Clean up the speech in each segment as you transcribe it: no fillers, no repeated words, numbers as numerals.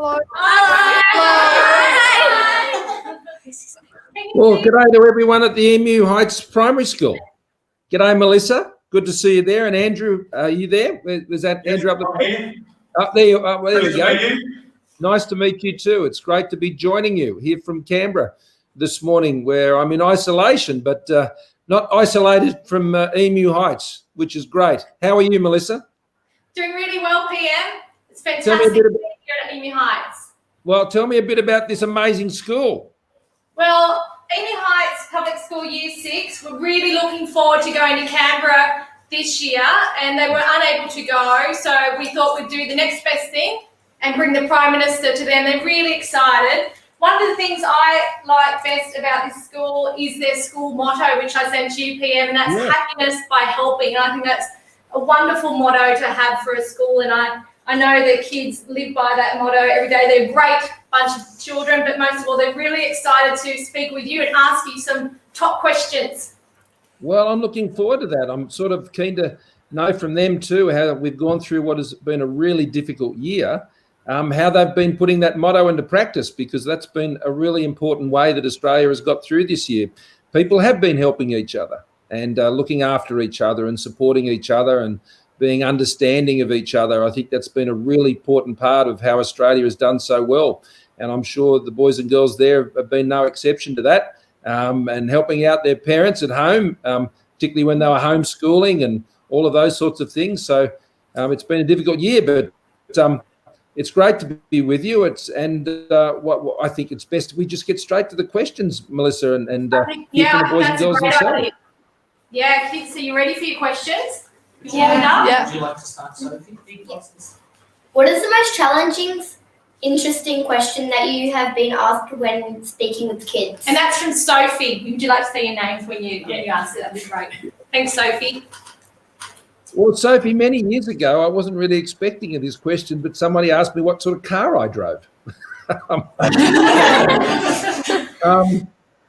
Hello. Hi. Well, g'day to everyone at the Emu Heights Primary School. G'day, Melissa. Good to see you there. And Andrew, are you there? Was that Andrew up there? Up there. Well, there we go. Nice to meet you too. It's great to be joining you here from Canberra this morning, where I'm in isolation, but not isolated from Emu Heights, which is great. How are you, Melissa? Doing really well, PM. It's fantastic to be here at Emu Heights. Well, tell me a bit about this amazing school. Well, Emu Heights Public School Year 6, we're really looking forward to going to Canberra this year, and they were unable to go, so we thought we'd do the next best thing and bring the Prime Minister to them. They're really excited. One of the things I like best about this school is their school motto, which I sent to you, PM, and that's happiness by helping. And I think that's a wonderful motto to have for a school, and I know that kids live by that motto every day. They're a great bunch of children, but most of all, they're really excited to speak with you and ask you some top questions. Well, I'm looking forward to that. I'm sort of keen to know from them too how we've gone through what has been a really difficult year, how they've been putting that motto into practice, because that's been a really important way that Australia has got through this year. People have been helping each other and looking after each other and supporting each other and being understanding of each other. I think that's been a really important part of how Australia has done so well. And I'm sure the boys and girls there have been no exception to that, and helping out their parents at home, particularly when they were homeschooling and all of those sorts of things. So it's been a difficult year, but it's great to be with you. What I think it's best we just get straight to the questions, Melissa, and hear from the boys and girls themselves. Yeah, kids, are you ready for your questions? Yeah. Would you like to start, Sophie? Yes. What is the most challenging, interesting question that you have been asked when speaking with kids? And that's from Sophie. Would you like to say your names when you answer? That'd be great. Thanks, Sophie. Well, Sophie, many years ago, I wasn't really expecting this question, but somebody asked me what sort of car I drove.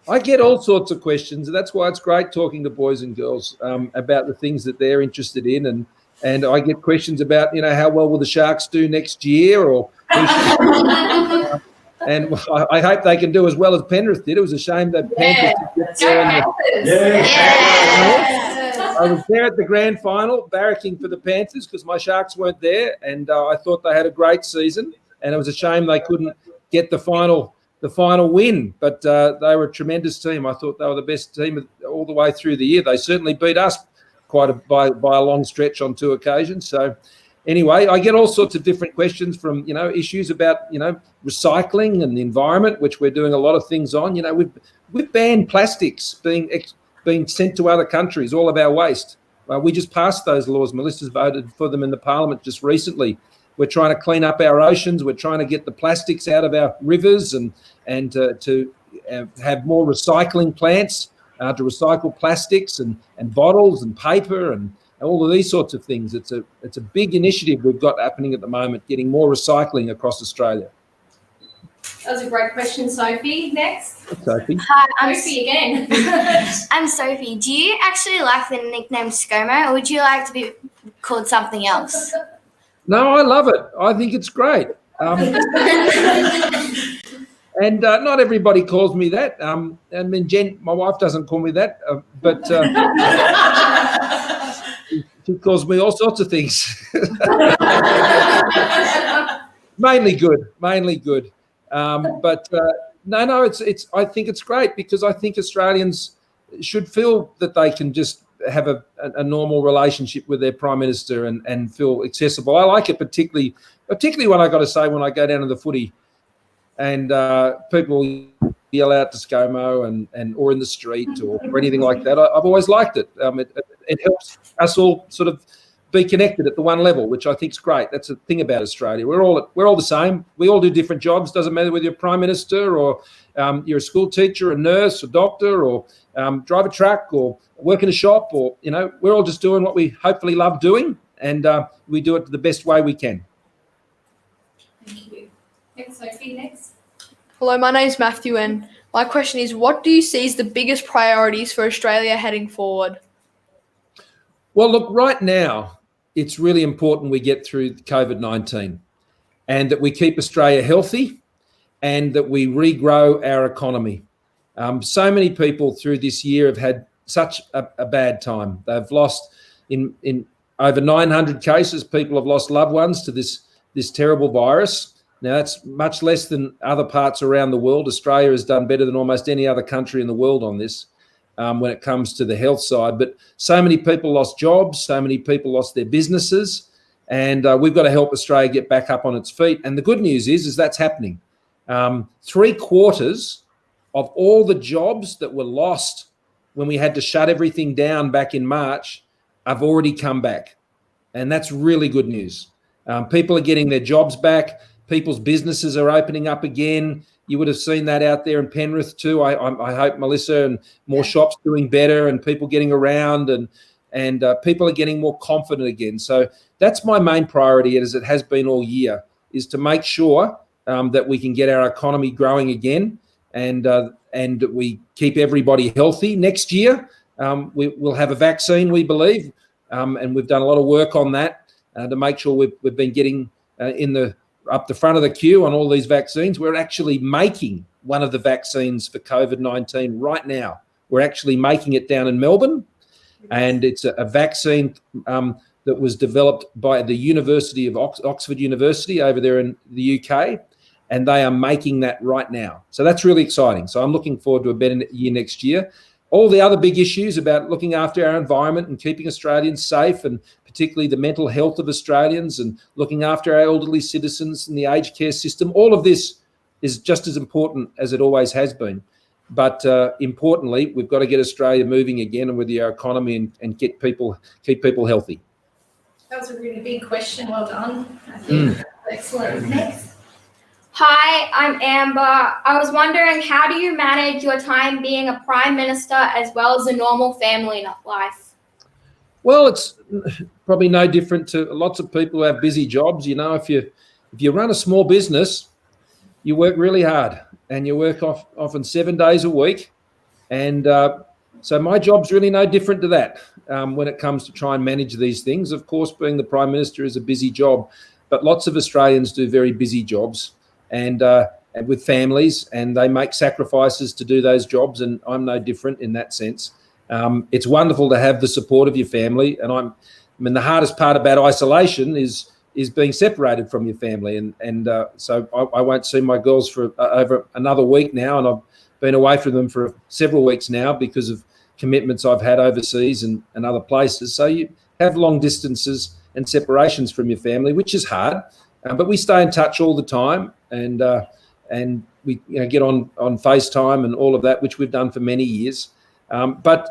I get all sorts of questions, and that's why it's great talking to boys and girls about the things that they're interested in, and I get questions about, how well will the Sharks do next year, or and I hope they can do as well as Penrith did. It was a shame that Panthers didn't get there. I was there at the grand final, barracking for the Panthers because my Sharks weren't there, and I thought they had a great season, and it was a shame they couldn't get the final win, but they were a tremendous team. I thought they were the best team all the way through the year. They certainly beat us by a long stretch on 2 occasions. So anyway, I get all sorts of different questions from, issues about, recycling and the environment, which we're doing a lot of things on. We've banned plastics being sent to other countries, all of our waste. We just passed those laws. Melissa's voted for them in the parliament just recently. We're trying to clean up our oceans. We're trying to get the plastics out of our rivers and to have more recycling plants to recycle plastics and bottles and paper and all of these sorts of things. It's a big initiative we've got happening at the moment, getting more recycling across Australia. That was a great question, Sophie. Next. Sophie. Hi, I'm Sophie again. I'm Sophie. Do you actually like the nickname ScoMo, or would you like to be called something else? No, I love it. I think it's great. And not everybody calls me that. Jen, my wife, doesn't call me that, but she calls me all sorts of things. Mainly good. But no, it's. I think it's great because I think Australians should feel that they can just have a normal relationship with their Prime Minister and feel accessible. I like it particularly when I got to say, when I go down to the footy and people yell out to ScoMo and or in the street or anything like that. I've always liked it. It helps us all sort of be connected at the one level, which I think is great. That's the thing about Australia. We're all the same. We all do different jobs. Doesn't matter whether you're Prime Minister or you're a school teacher, a nurse, a doctor, or drive a truck or work in a shop, or we're all just doing what we hopefully love doing, and we do it the best way we can. Thank you. Thanks, Sophie. Next. Hello, my name's Matthew, and my question is, what do you see as the biggest priorities for Australia heading forward? Well, look, right now, it's really important we get through COVID-19. and that we keep Australia healthy and that we regrow our economy. So many people through this year have had such a bad time. They've lost, in over 900 cases, people have lost loved ones to this terrible virus. Now, that's much less than other parts around the world. Australia has done better than almost any other country in the world on this when it comes to the health side. But so many people lost jobs, so many people lost their businesses, and we've got to help Australia get back up on its feet. And the good news is that's happening. 3/4 of all the jobs that were lost when we had to shut everything down back in March have already come back. And that's really good news. People are getting their jobs back. People's businesses are opening up again. You would have seen that out there in Penrith too. I hope, Melissa, and more shops doing better and people getting around and people are getting more confident again. So that's my main priority, as it has been all year, is to make sure that we can get our economy growing again and we keep everybody healthy. Next year, we'll have a vaccine, we believe, and we've done a lot of work on that to make sure we've been getting up the front of the queue on all these vaccines. We're actually making one of the vaccines for COVID-19 right now. We're actually making it down in Melbourne, and it's a vaccine that was developed by the University of Oxford University over there in the UK, and they are making that right now. So that's really exciting. So I'm looking forward to a better year next year. All the other big issues about looking after our environment and keeping Australians safe, and particularly the mental health of Australians, and looking after our elderly citizens and the aged care system, all of this is just as important as it always has been. But importantly, we've got to get Australia moving again and with our economy and keep people healthy. That was a really big question. Well done. I think. Excellent. Next. Hi, I'm Amber. I was wondering, how do you manage your time being a Prime Minister as well as a normal family life? Well, it's probably no different to lots of people who have busy jobs. You know, if you run a small business, you work really hard and you work often 7 days a week. And so my job's really no different to that when it comes to try and manage these things. Of course, being the Prime Minister is a busy job, but lots of Australians do very busy jobs and with families, and they make sacrifices to do those jobs, and I'm no different in that sense. It's wonderful to have the support of your family, and the hardest part about isolation is being separated from your family, and so I won't see my girls for over another week now, and I've been away from them for several weeks now because of commitments I've had overseas and other places. So you have long distances and separations from your family, which is hard, but we stay in touch all the time, and we get on FaceTime and all of that, which we've done for many years. But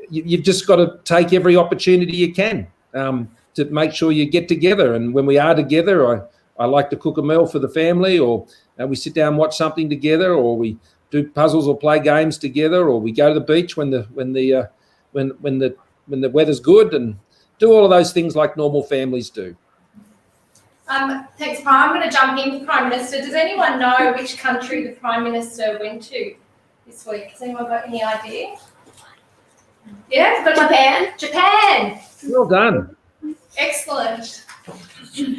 you've just got to take every opportunity you can to make sure you get together. And when we are together, I like to cook a meal for the family, or we sit down and watch something together, or we do puzzles or play games together, or we go to the beach when the weather's good, and do all of those things like normal families do. Thanks, Prime. I'm going to jump in, Prime Minister. Does anyone know which country the Prime Minister went to this week? Has anyone got any idea? Yeah, we've got Japan. Well done. Excellent.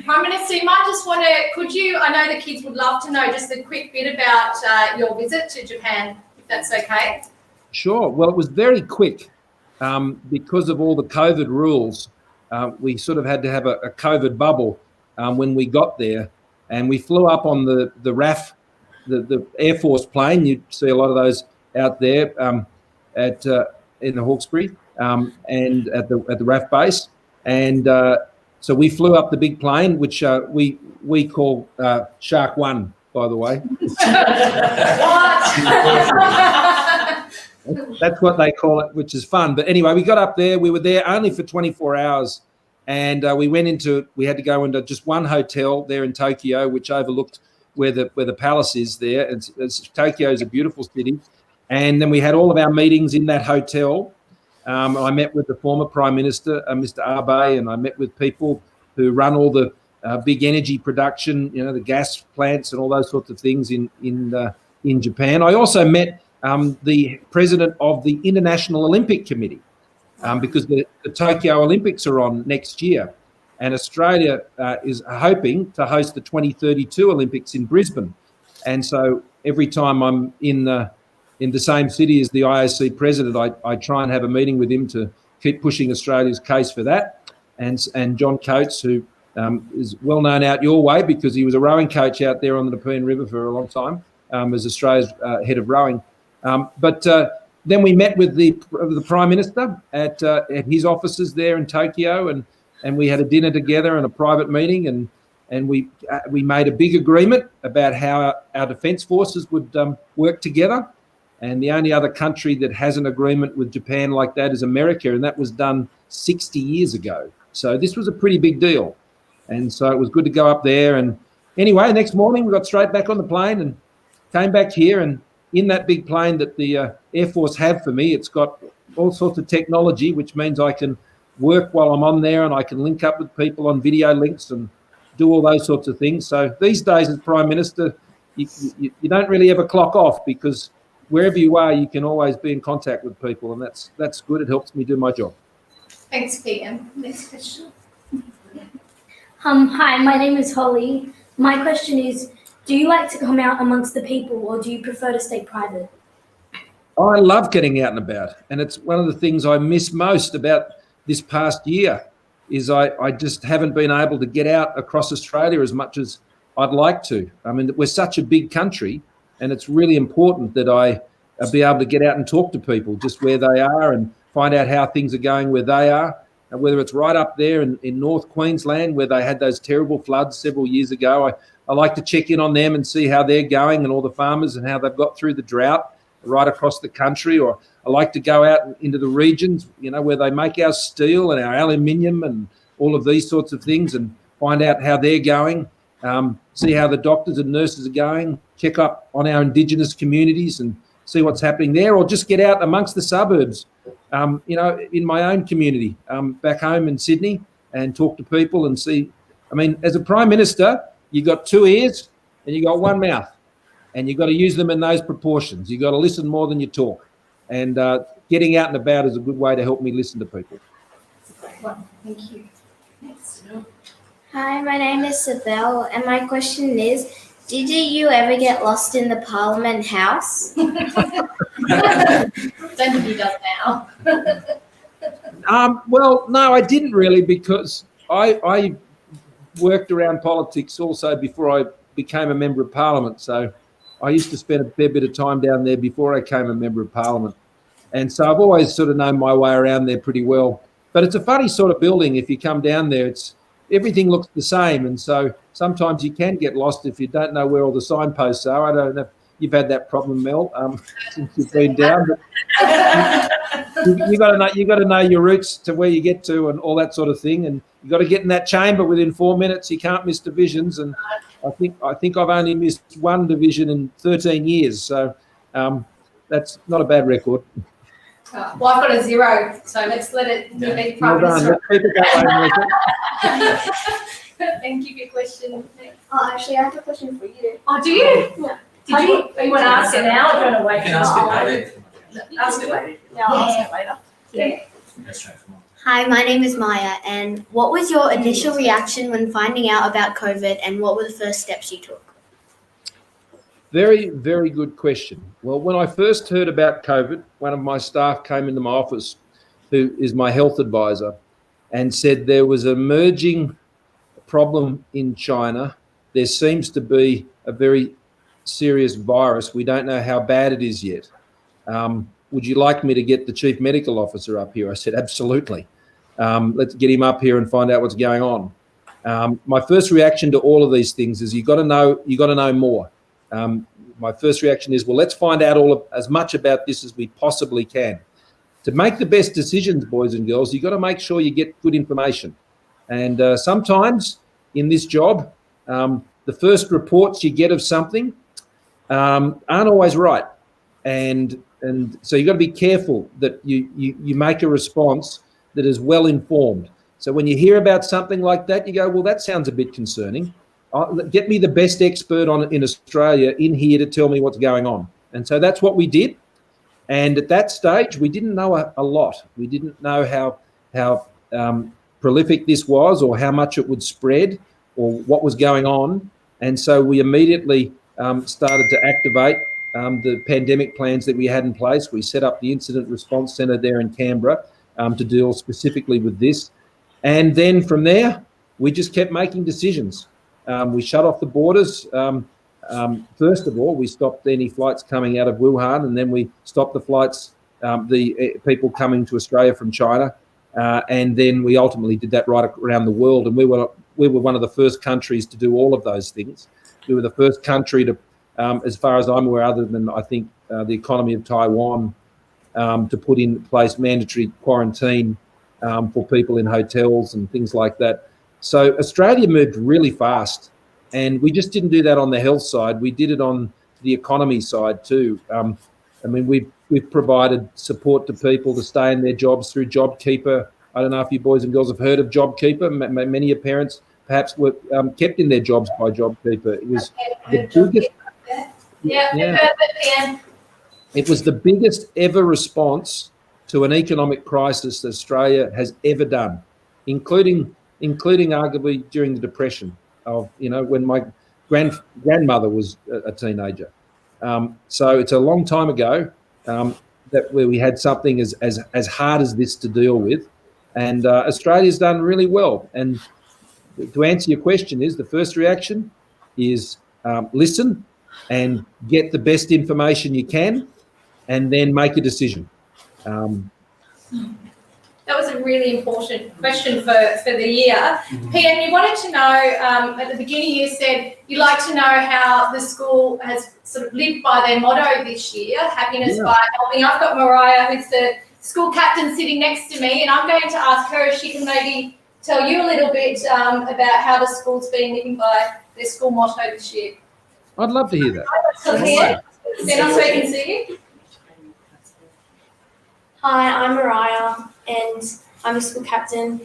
Prime Minister, you might just want to, I know the kids would love to know just a quick bit about your visit to Japan, if that's okay. Sure. Well, it was very quick because of all the COVID rules. We sort of had to have a COVID bubble when we got there, and we flew up on the RAF, the Air Force plane. You see a lot of those out there in the Hawkesbury and at the RAF base, and so we flew up the big plane, which we call Shark One, by the way. That's what they call it, which is fun. But anyway, we got up there. We were there only for 24 hours, and we had to go into just one hotel there in Tokyo, which overlooked where the palace is there. Tokyo is a beautiful city. And then we had all of our meetings in that hotel. I met with the former Prime Minister, Mr. Abe, and I met with people who run all the big energy production, the gas plants and all those sorts of things in Japan. I also met the president of the International Olympic Committee because the Tokyo Olympics are on next year. and Australia is hoping to host the 2032 Olympics in Brisbane. And so every time I'm in the same city as the IOC president, I try and have a meeting with him to keep pushing Australia's case for that. And John Coates, who is well known out your way because he was a rowing coach out there on the Nepean River for a long time, as Australia's head of rowing. But then we met with the Prime Minister at his offices there in Tokyo, and we had a dinner together and a private meeting, and we made a big agreement about how our defence forces would work together. And the only other country that has an agreement with Japan like that is America, and that was done 60 years ago. So this was a pretty big deal. And so it was good to go up there. And anyway, next morning we got straight back on the plane and came back here. And in that big plane that the Air Force have for me, it's got all sorts of technology, which means I can work while I'm on there and I can link up with people on video links and do all those sorts of things. So these days as Prime Minister, you don't really ever clock off because wherever you are, you can always be in contact with people, and that's good. It helps me do my job. Thanks, PM. Next question. Hi, my name is Holly. My question is, do you like to come out amongst the people or do you prefer to stay private? I love getting out and about, and it's one of the things I miss most about this past year is I just haven't been able to get out across Australia as much as I'd like to. I mean, we're such a big country, and it's really important that I be able to get out and talk to people just where they are and find out how things are going where they are, and whether it's right up there in North Queensland where they had those terrible floods several years ago. I like to check in on them and see how they're going and all the farmers and how they've got through the drought right across the country. Or I like to go out into the regions, where they make our steel and our aluminium and all of these sorts of things and find out how they're going, see how the doctors and nurses are going, check up on our Indigenous communities and see what's happening there, or just get out amongst the suburbs, in my own community, back home in Sydney, and talk to people and see. I mean, as a Prime Minister, you've got 2 ears and you've got 1 mouth, and you've got to use them in those proportions. You've got to listen more than you talk. And getting out and about is a good way to help me listen to people. Well, thank you. Next. Hi, my name is Sabelle, and my question is, did you ever get lost in the Parliament House? Don't think he does now. Well, no, I didn't really, because I worked around politics also before I became a member of Parliament. So I used to spend a fair bit of time down there before I became a member of Parliament. And so I've always sort of known my way around there pretty well. But it's a funny sort of building. If you come down there, everything looks the same. And so sometimes you can get lost if you don't know where all the signposts are. I don't know if you've had that problem, Mel, since you've been down. But you got to know your routes to where you get to and all that sort of thing. And you got to get in that chamber within 4 minutes. You can't miss divisions. And I think I've only missed 1 division in 13 years. So that's not a bad record. Well, I've got a 0, so let's let it be Prime Minister. Let's keep it that way. Thank you for your question. Oh, actually, I have a question for you. Oh, do you? Yeah. Did you want to ask it now or do you want to wait? You can ask it later. Ask it later. No, I'll ask it later. Yeah. That's right. Come on. Hi, my name is Maya, and what was your initial reaction when finding out about COVID, and what were the first steps you took? Very, very good question. Well, when I first heard about COVID, one of my staff came into my office, who is my health advisor, and said there was an emerging problem in China. There seems to be a very serious virus. We don't know how bad it is yet. Would you like me to get the chief medical officer up here? I said, absolutely. Let's get him up here and find out what's going on. My first reaction to all of these things is you got to know more. My first reaction is, well, let's find out as much about this as we possibly can. To make the best decisions, boys and girls, you've got to make sure you get good information. And sometimes in this job, the first reports you get of something aren't always right. And so you've got to be careful that you make a response that is well informed. So when you hear about something like that, you go, well, that sounds a bit concerning. Get me the best expert in Australia in here to tell me what's going on. And so that's what we did. And at that stage, we didn't know a lot. We didn't know how prolific this was or how much it would spread or what was going on. And so we immediately started to activate the pandemic plans that we had in place. We set up the Incident Response Centre there in Canberra to deal specifically with this. And then from there, we just kept making decisions. We shut off the borders. First of all, we stopped any flights coming out of Wuhan, and then we stopped the flights, people coming to Australia from China. And then we ultimately did that right around the world. And we were one of the first countries to do all of those things. We were the first country to, as far as I'm aware, other than I think the economy of Taiwan, to put in place mandatory quarantine for people in hotels and things like that. So Australia moved really fast, and we just didn't do that on the health side. We did it on the economy side too. I mean, we've provided support to people to stay in their jobs through JobKeeper. I don't know if you boys and girls have heard of JobKeeper. Many of your parents perhaps were kept in their jobs by JobKeeper. It was the biggest. It was the biggest ever response to an economic crisis that Australia has ever done, including arguably during the Depression when my grandmother was a teenager. So it's a long time ago where we had something as hard as this to deal with, and Australia's done really well. And to answer your question, the first reaction is listen and get the best information you can, and then make a decision. That was a really important question for the year. PM, you wanted to know, at the beginning you said you'd like to know how the school has sort of lived by their motto this year, happiness by helping. I've got Mariah, who's the school captain, sitting next to me, and I'm going to ask her if she can maybe tell you a little bit about how the school's been living by their school motto this year. I'd love to hear that. Stand up so I can see you. Hi, I'm Mariah, and I'm the school captain.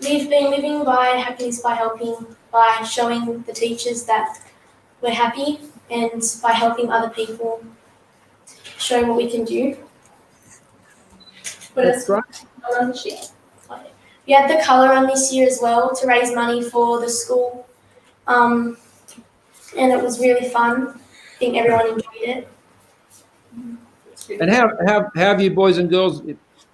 We've been living by happiness by helping, by showing the teachers that we're happy, and by helping other people, showing what we can do. What else? We had the colour on this year as well to raise money for the school, and it was really fun. I think everyone enjoyed it. And how have you boys and girls,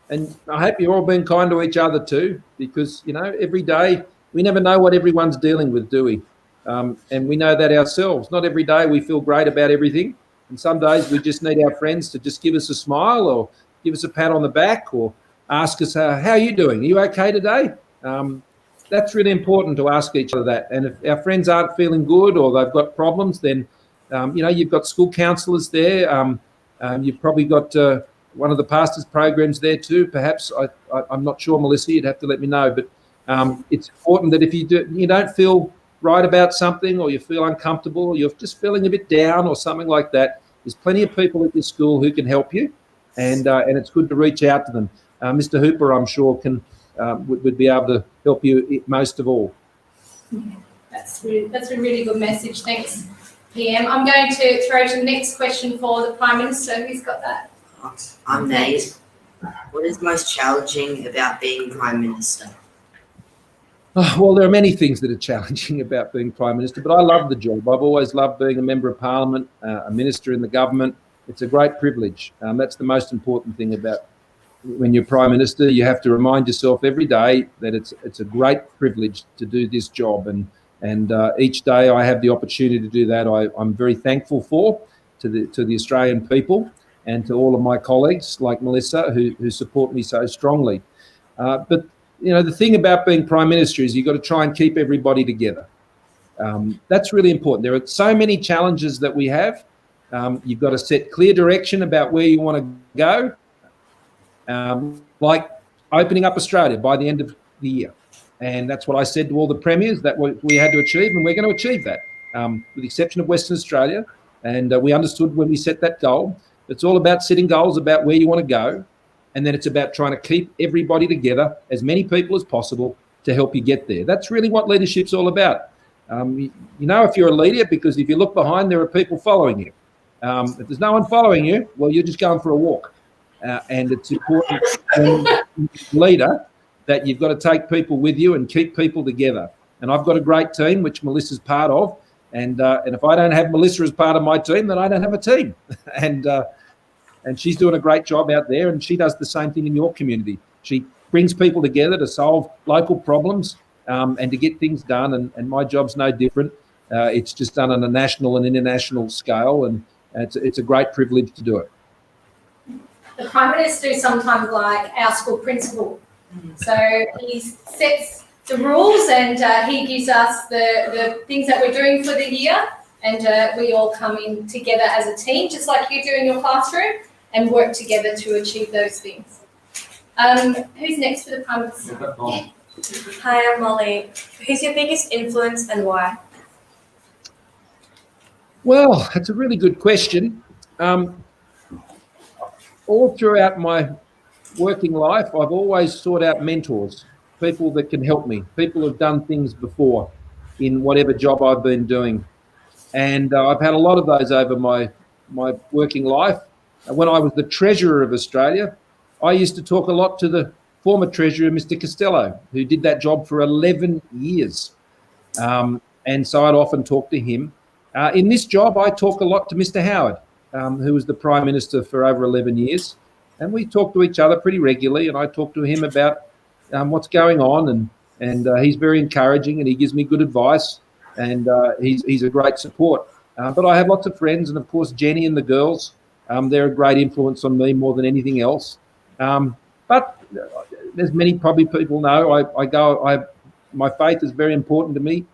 and I hope you've all been kind to each other too, because, every day we never know what everyone's dealing with, do we? And we know that ourselves. Not every day we feel great about everything. And some days we just need our friends to just give us a smile or give us a pat on the back or ask us, how are you doing? Are you okay today? That's really important to ask each other that. And if our friends aren't feeling good or they've got problems, then, you've got school counsellors there. You've probably got one of the pastors' programs there too. Perhaps I'm not sure, Melissa. You'd have to let me know. But it's important that if you don't feel right about something, or you feel uncomfortable, or you're just feeling a bit down, or something like that, there's plenty of people at this school who can help you, and it's good to reach out to them. Mr. Hooper, I'm sure, would be able to help you most of all. That's a really good message. Thanks, PM. I'm going to throw to the next question for the Prime Minister. Who's got that? I'm Dave. What is most challenging about being Prime Minister? Well, there are many things that are challenging about being Prime Minister, but I love the job. I've always loved being a Member of Parliament, a Minister in the government. It's a great privilege. That's the most important thing about when you're Prime Minister. You have to remind yourself every day that it's a great privilege to do this job, and each day I have the opportunity to do that. I'm very thankful to the Australian people and to all of my colleagues like Melissa who support me so strongly. But the thing about being Prime Minister is you've got to try and keep everybody together. That's really important. There are so many challenges that we have. You've got to set clear direction about where you want to go, like opening up Australia by the end of the year. And that's what I said to all the premiers that we had to achieve, and we're going to achieve that, with the exception of Western Australia. And we understood when we set that goal. It's all about setting goals about where you want to go, and then it's about trying to keep everybody together, as many people as possible, to help you get there. That's really what leadership's all about. If you're a leader, because if you look behind, there are people following you. If there's no one following you, well, you're just going for a walk. And it's important as a leader that you've got to take people with you and keep people together. And I've got a great team, which Melissa's part of. And if I don't have Melissa as part of my team, then I don't have a team. And she's doing a great job out there, and she does the same thing in your community. She brings people together to solve local problems and to get things done, and my job's no different. It's just done on a national and international scale, and it's a great privilege to do it. The Prime Minister is sometimes like our school principal. So he sets the rules and he gives us the things that we're doing for the year, and we all come in together as a team, just like you do in your classroom, and work together to achieve those things. Who's next for the Prime Minister? Hi, I'm Molly. Who's your biggest influence and why? Well, that's a really good question. All throughout my working life, I've always sought out mentors, people that can help me, people who've done things before in whatever job I've been doing. And I've had a lot of those over my working life. When I was the Treasurer of Australia, I used to talk a lot to the former Treasurer, Mr. Costello, who did that job for 11 years. And so I'd often talk to him. In this job, I talk a lot to Mr. Howard, who was the Prime Minister for over 11 years. And we talk to each other pretty regularly, and I talk to him about what's going on, and he's very encouraging, and he gives me good advice, and he's a great support. But I have lots of friends, and of course Jenny and the girls, they're a great influence on me more than anything else. But as many probably people know, my faith is very important to me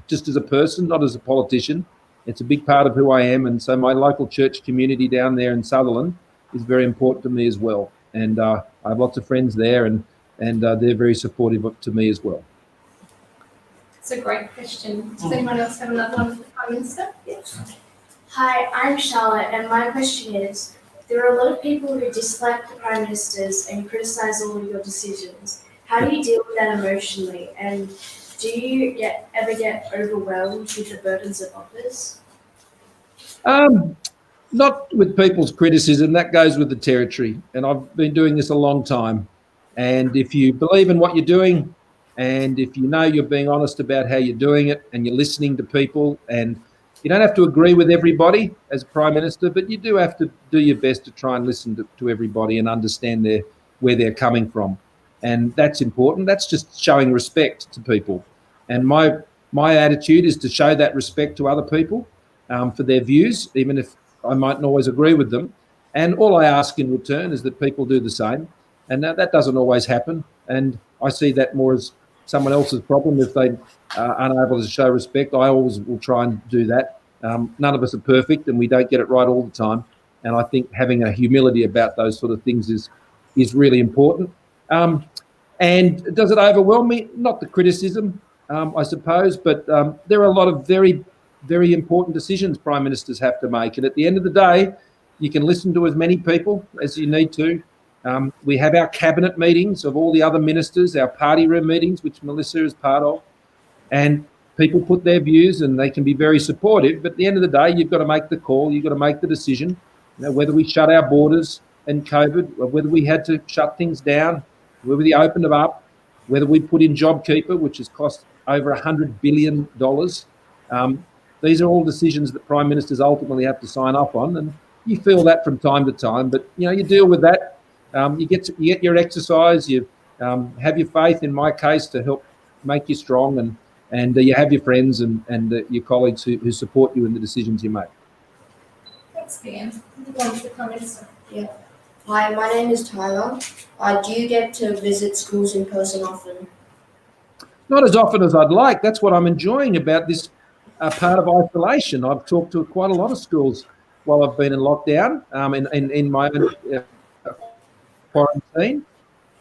just as a person, not as a politician. It's a big part of who I am, and so my local church community down there in Sutherland is very important to me as well. And I have lots of friends there, and they're very supportive to me as well. It's a great question. Does anyone else have another one for the Prime Minister? Yes. Hi, I'm Charlotte, and my question is, there are a lot of people who dislike the Prime Ministers and criticise all of your decisions. How do you deal with that emotionally, and do you ever get overwhelmed with the burdens of office? Not with people's criticism, that goes with the territory. And I've been doing this a long time. And if you believe in what you're doing, and if you know you're being honest about how you're doing it, and you're listening to people, and you don't have to agree with everybody as Prime Minister, but you do have to do your best to try and listen to everybody and understand where they're coming from. And that's important. That's just showing respect to people. And my attitude is to show that respect to other people for their views, even if I mightn't always agree with them. And all I ask in return is that people do the same. And that doesn't always happen. And I see that more as someone else's problem if they are unable to show respect. I always will try and do that. None of us are perfect, and we don't get it right all the time. And I think having a humility about those sort of things is really important. And does it overwhelm me? Not the criticism, I suppose, but there are a lot of very, very important decisions Prime Ministers have to make. And at the end of the day, you can listen to as many people as you need to. We have our cabinet meetings of all the other ministers, our party room meetings, which Melissa is part of. And people put their views, and they can be very supportive. But at the end of the day, you've got to make the call. You've got to make the decision. Whether we shut our borders in COVID, or whether we had to shut things down, whether we opened them up, whether we put in JobKeeper, which has cost over $100 billion. These are all decisions that Prime Ministers ultimately have to sign up on, and you feel that from time to time. But you deal with that. You get your exercise. You have your faith, in my case, to help make you strong, and you have your friends and your colleagues who support you in the decisions you make. Thanks, Leanne. One for the Prime Minister. Yeah. Hi, my name is Tyler. Do you get to visit schools in person often? Not as often as I'd like. That's what I'm enjoying about this part of isolation. I've talked to quite a lot of schools while I've been in lockdown, in my own quarantine,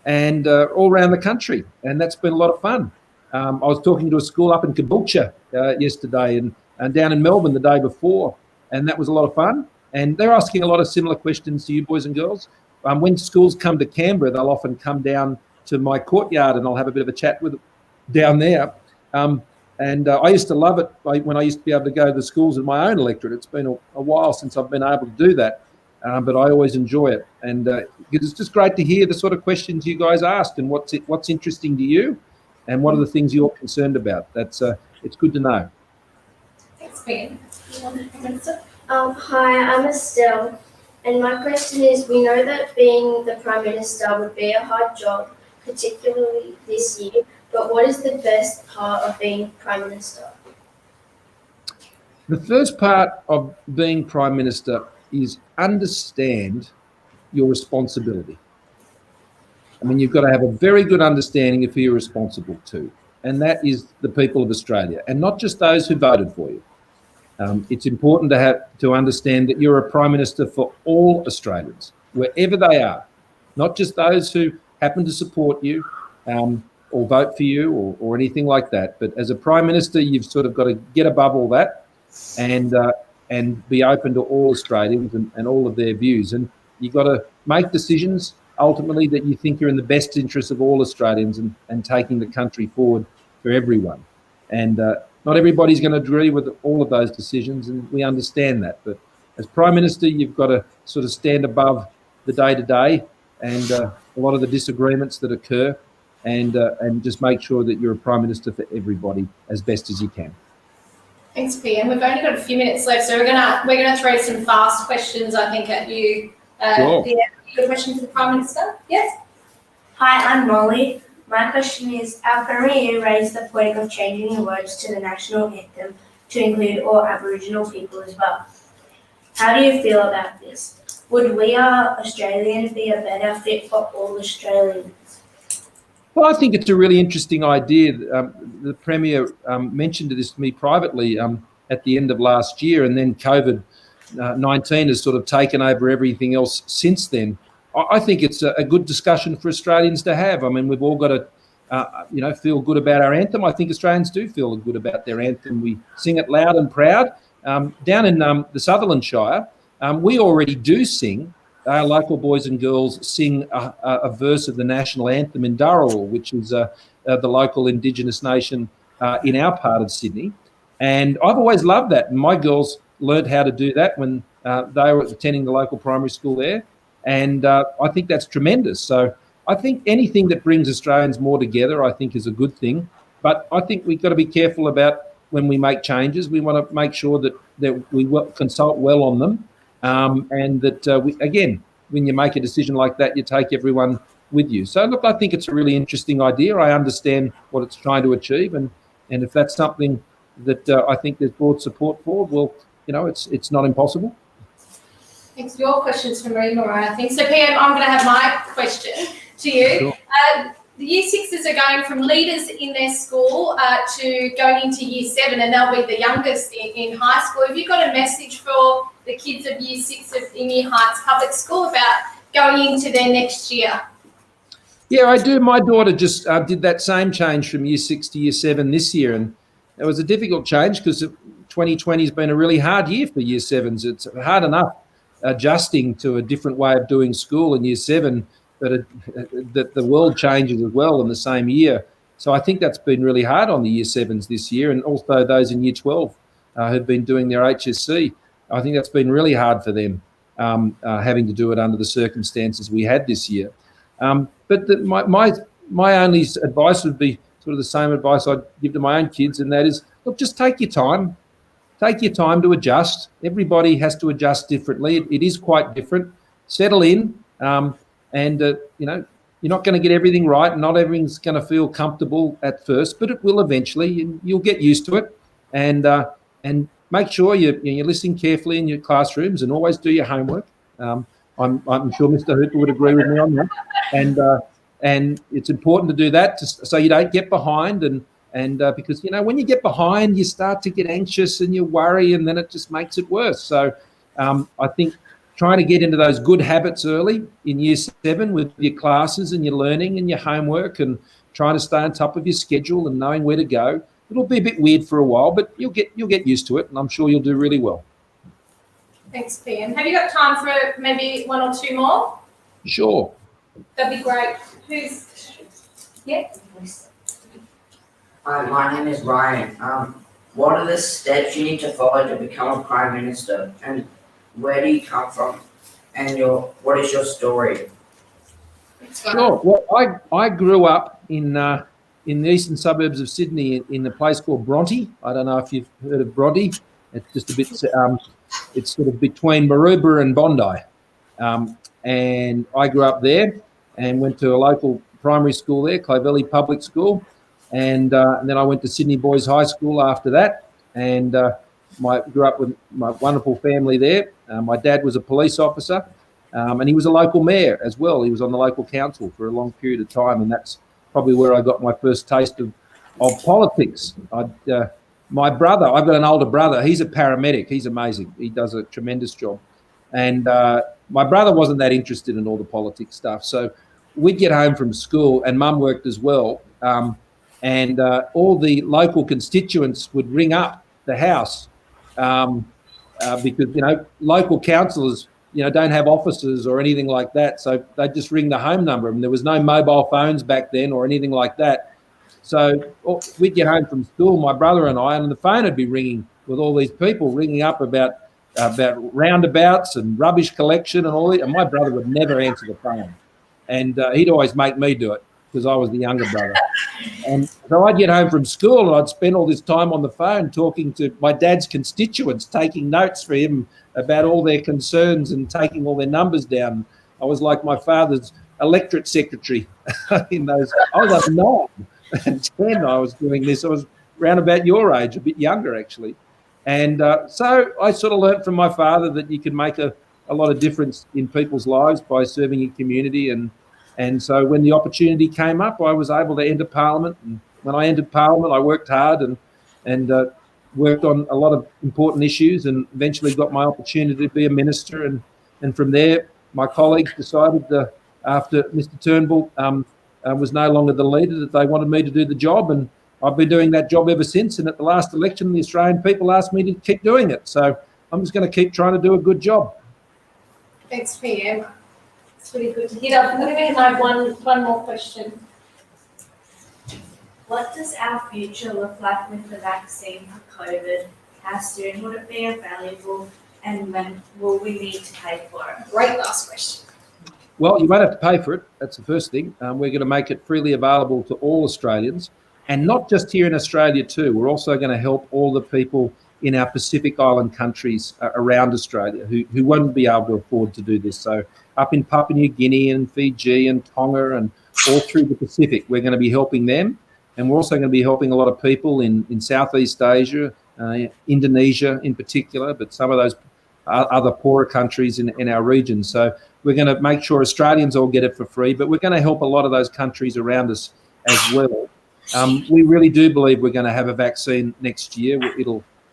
and all around the country, and that's been a lot of fun. I was talking to a school up in Caboolture yesterday, and down in Melbourne the day before, and that was a lot of fun. And they're asking a lot of similar questions to you, boys and girls. When schools come to Canberra, they'll often come down to my courtyard, and I'll have a bit of a chat with them down there. And I used to love it when I used to be able to go to the schools in my own electorate. It's been a while since I've been able to do that. but I always enjoy it. And it's just great to hear the sort of questions you guys asked and what's interesting to you, and what are the things you're concerned about. That's it's good to know. Thanks, Ben. Hi, I'm Estelle, and my question is, we know that being the Prime Minister would be a hard job, particularly this year, but what is the best part of being Prime Minister? The first part of being Prime Minister is understand your responsibility. I mean, you've got to have a very good understanding of who you're responsible to, and that is the people of Australia, and not just those who voted for you. It's important to understand that you're a Prime Minister for all Australians, wherever they are, not just those who happen to support you or vote for you or anything like that. But as a Prime Minister, you've sort of got to get above all that and be open to all Australians and all of their views. And you've got to make decisions ultimately that you think are in the best interest of all Australians and taking the country forward for everyone. And not everybody's going to agree with all of those decisions, and we understand that. But as Prime Minister, you've got to sort of stand above the day-to-day and a lot of the disagreements that occur, and just make sure that you're a Prime Minister for everybody as best as you can. Thanks, Pam. We've only got a few minutes left, so we're gonna throw some fast questions, I think, at you. Sure. Yeah, you got a question for the Prime Minister? Yes. Hi, I'm Molly. My question is, our Premier raised the point of changing the words to the national anthem to include all Aboriginal people as well. How do you feel about this? Would we Australians be a better fit for all Australians? Well, I think it's a really interesting idea. The Premier mentioned this to me privately at the end of last year, and then COVID-19 has sort of taken over everything else since then. I think it's a good discussion for Australians to have. I mean, we've all got to, feel good about our anthem. I think Australians do feel good about their anthem. We sing it loud and proud. Down in the Sutherland Shire, we already do sing. Our local boys and girls sing a verse of the national anthem in Dharawal, which is the local Indigenous nation in our part of Sydney. And I've always loved that. And my girls learned how to do that when they were attending the local primary school there. And I think that's tremendous. So I think anything that brings Australians more together, I think, is a good thing. But I think we've got to be careful about when we make changes. We want to make sure that we consult well on them. And that, again, when you make a decision like that, you take everyone with you. So, look, I think it's a really interesting idea. I understand what it's trying to achieve. And if that's something that I think there's broad support for, well, it's not impossible. Thanks. Your question's for Mariah, I think. So, Pam, I'm going to have my question to you. Sure. The Year Sixes are going from leaders in their school to going into Year 7, and they'll be the youngest in high school. Have you got a message for the kids of Year 6 of Emu Heights Public School about going into their next year? Yeah, I do. My daughter just did that same change from Year 6 to Year 7 this year, and it was a difficult change because 2020 has been a really hard year for Year 7s. It's hard enough adjusting to a different way of doing school in Year 7, but that the world changes as well in the same year. So I think that's been really hard on the Year 7s this year, and also those in Year 12 who've been doing their HSC. I think that's been really hard for them, having to do it under the circumstances we had this year. But my only advice would be sort of the same advice I'd give to my own kids, and that is, look, just take your time. Take your time to adjust. Everybody has to adjust differently. It is quite different. Settle in, and you're not going to get everything right. Not everything's going to feel comfortable at first, but it will eventually, and you'll get used to it. And make sure you listen carefully in your classrooms, and always do your homework. I'm sure Mr. Hooper would agree with me on that. And it's important to do that so you don't get behind, and because when you get behind, you start to get anxious and you worry, and then it just makes it worse. So I think trying to get into those good habits early in Year 7 with your classes and your learning and your homework, and trying to stay on top of your schedule and knowing where to go. It'll be a bit weird for a while, but you'll get used to it, and I'm sure you'll do really well. Thanks, Pam. Have you got time for maybe one or two more? Sure. That'd be great. Yeah. Hi, my name is Ryan. What are the steps you need to follow to become a Prime Minister, and where do you come from? And what is your story? Sure. Well, I grew up in the eastern suburbs of Sydney in a place called Bronte. I don't know if you've heard of Bronte. It's just a bit. It's sort of between Maroubra and Bondi. And I grew up there and went to a local primary school there, Clovelly Public School, and then I went to Sydney Boys High School after that, and grew up with my wonderful family there. My dad was a police officer, and he was a local mayor as well. He was on the local council for a long period of time, and that's probably where I got my first taste of politics. My brother, I've got an older brother. He's a paramedic. He's amazing. He does a tremendous job. And my brother wasn't that interested in all the politics stuff. So we'd get home from school, and Mum worked as well. And all the local constituents would ring up the house because, local councillors, don't have offices or anything like that. So they'd just ring the home number. And there was no mobile phones back then or anything like that. So we'd get home from school, my brother and I, and the phone would be ringing with all these people ringing up about roundabouts and rubbish collection and all that. And my brother would never answer the phone. And he'd always make me do it because I was the younger brother. And so I'd get home from school and I'd spend all this time on the phone talking to my dad's constituents, taking notes for him about all their concerns and taking all their numbers down. I was like my father's electorate secretary in those. I was like 9 and 10 I was doing this. I was around about your age, a bit younger actually. And so I sort of learnt from my father that you can make a lot of difference in people's lives by serving your community. And so when the opportunity came up, I was able to enter Parliament. And when I entered Parliament, I worked hard and worked on a lot of important issues and eventually got my opportunity to be a minister. And from there, my colleagues decided after Mr Turnbull was no longer the leader that they wanted me to do the job. And I've been doing that job ever since. And at the last election, the Australian people asked me to keep doing it. So I'm just going to keep trying to do a good job. Thanks, PM. It's really good to hear. I'm going to have one more question. What does our future look like with the vaccine for COVID? How soon would it be available, and when will we need to pay for it? Great last question. Well, you won't have to pay for it. That's the first thing. We're going to make it freely available to all Australians, and not just here in Australia too. We're also going to help all the people in our Pacific Island countries around Australia who won't be able to afford to do this. So up in Papua New Guinea and Fiji and Tonga and all through the Pacific, we're going to be helping them. And we're also going to be helping a lot of people in Southeast Asia, Indonesia in particular, but some of those other poorer countries in our region. So we're going to make sure Australians all get it for free, but we're going to help a lot of those countries around us as well. We really do believe we're going to have a vaccine next year.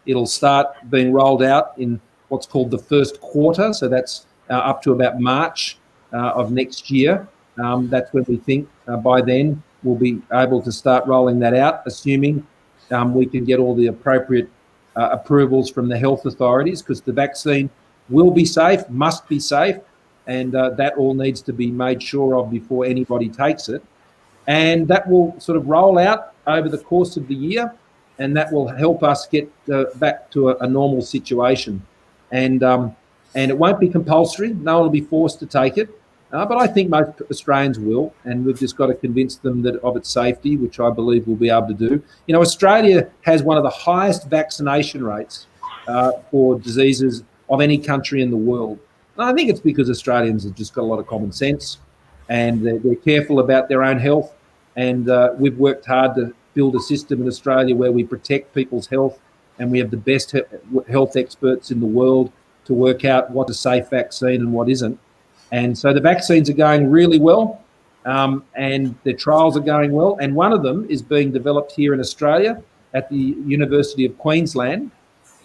It'll start being rolled out in what's called the first quarter. So that's up to about March of next year. That's when we think by then we'll be able to start rolling that out, assuming we can get all the appropriate approvals from the health authorities, because the vaccine will be safe, must be safe, and that all needs to be made sure of before anybody takes it. And that will sort of roll out over the course of the year, and that will help us get back to a normal situation. And it won't be compulsory. No one will be forced to take it. But I think most Australians will, and we've just got to convince them of its safety, which I believe we'll be able to do. Australia has one of the highest vaccination rates for diseases of any country in the world. And I think it's because Australians have just got a lot of common sense, and they're careful about their own health. And we've worked hard to build a system in Australia where we protect people's health, and we have the best health experts in the world to work out what's a safe vaccine and what isn't. And so the vaccines are going really well, and the trials are going well. And one of them is being developed here in Australia at the University of Queensland,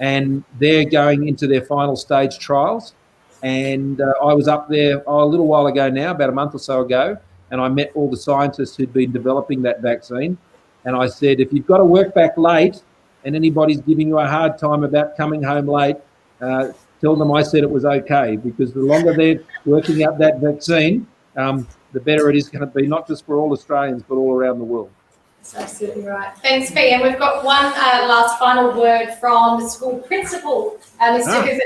and they're going into their final stage trials. And I was up there a little while ago now, about a month or so ago, and I met all the scientists who'd been developing that vaccine. And I said, if you've got to work back late and anybody's giving you a hard time about coming home late, tell them I said it was okay, because the longer they're working out that vaccine, the better it is going to be, not just for all Australians, but all around the world. That's absolutely right. Thanks, PM. We've got one last final word from the school principal, Mr. Hoover.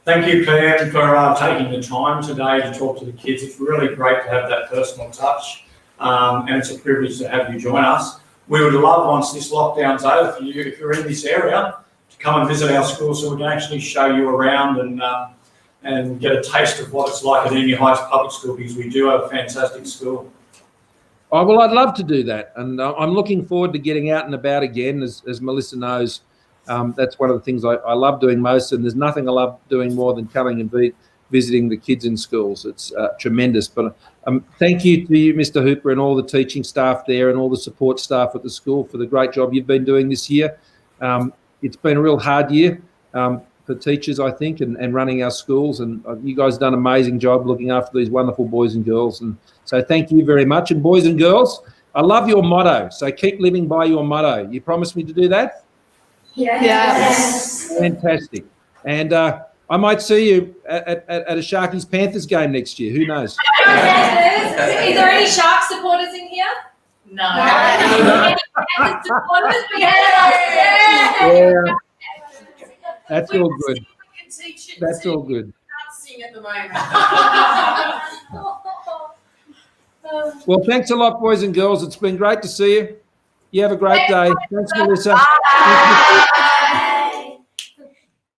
Thank you, Pam, for taking the time today to talk to the kids. It's really great to have that personal touch, and it's a privilege to have you join us. We would love, once this lockdown's over, for you, if you're in this area, to come and visit our school so we can actually show you around and get a taste of what it's like at Emu Heights Public School, because we do have a fantastic school. Oh, well, I'd love to do that. And I'm looking forward to getting out and about again. As Melissa knows, that's one of the things I love doing most. And there's nothing I love doing more than coming and visiting the kids in schools. It's tremendous. But thank you to you, Mr. Hooper, and all the teaching staff there and all the support staff at the school for the great job you've been doing this year. It's been a real hard year for teachers, I think, and running our schools. And you guys have done an amazing job looking after these wonderful boys and girls. And so thank you very much. And boys and girls, I love your motto. So keep living by your motto. You promise me to do that? Yes. Fantastic. And I might see you at a Sharkies Panthers game next year. Who knows? Is there any Shark supporters in here? No. Any Panthers supporters? Yeah. That's all good. That's all good. Can't sing at the moment. Well, thanks a lot, boys and girls. It's been great to see you. You have a great day. Thanks, Melissa. Bye.